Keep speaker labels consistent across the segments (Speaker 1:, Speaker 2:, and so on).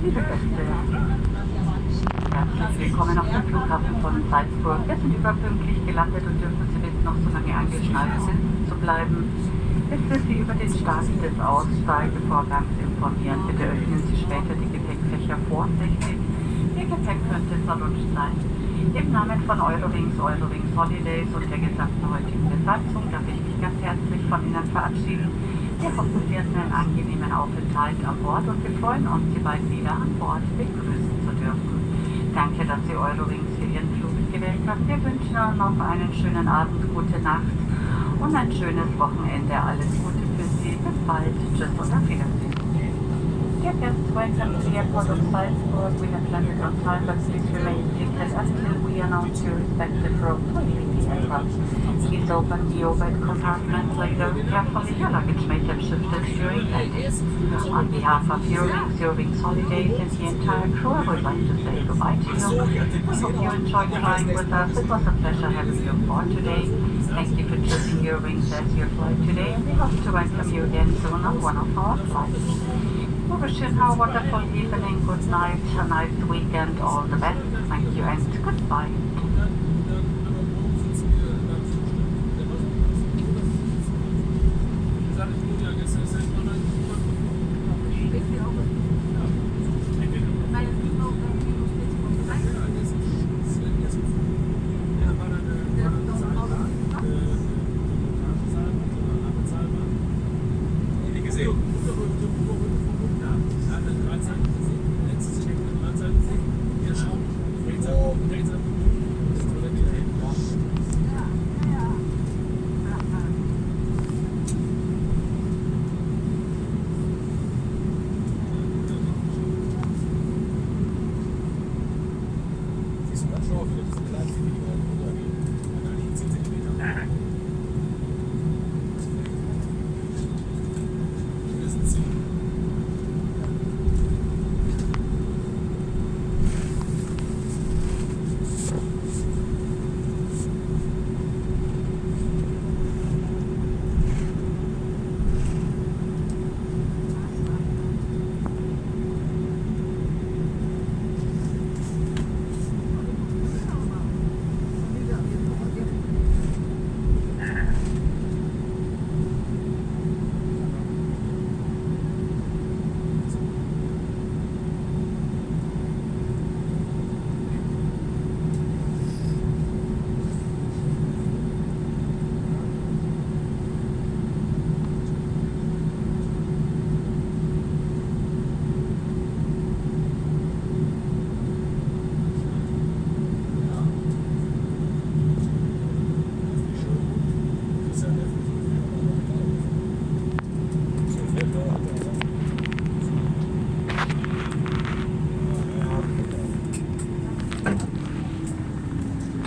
Speaker 1: Liebe Gäste, herzlich willkommen auf dem Flughafen von Salzburg. Wir sind überpünktlich gelandet und dürfen Sie bitten, noch so lange angeschnallt zu bleiben, bis wir Sie über den Start des Aussteigevorgangs informieren. Bitte öffnen Sie später die Gepäckfächer vorsichtig. Ihr Gepäck könnte verrutscht sein. Im Namen von Eurowings Holidays und der gesamten heutigen Besatzung darf ich mich ganz herzlich von Ihnen verabschieden. Wir hoffen, Sie hatten einen angenehmen Aufenthalt an Bord und wir freuen uns, Sie bald wieder an Bord begrüßen zu dürfen. Danke, dass Sie Eurowings für Ihren Flug gewählt haben. Wir wünschen Ihnen noch einen schönen Abend, gute Nacht und ein schönes Wochenende. Alles Gute für Sie. Bis bald. Tschüss und auf Wiedersehen. Dear guests, welcome to the airport of Salzburg. We have landed on time, but please remain seated until we announce your respective row for leaving the aircraft. Please open the overhead compartment later. Carefully, your luggage may have shifted during landing. On behalf of Eurowings Holidays and the entire crew, I would like to say goodbye to you. We hope you enjoyed flying with us. It was a pleasure having you on board today. Thank you for choosing Eurowings as your flight today, and we hope to welcome you again soon on one of our flights. We wish you a wonderful evening, good night, a nice weekend, all the best. Thank you and goodbye.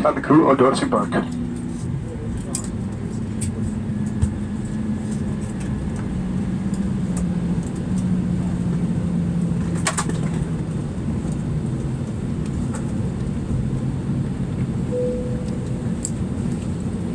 Speaker 2: And the crew are disembarked.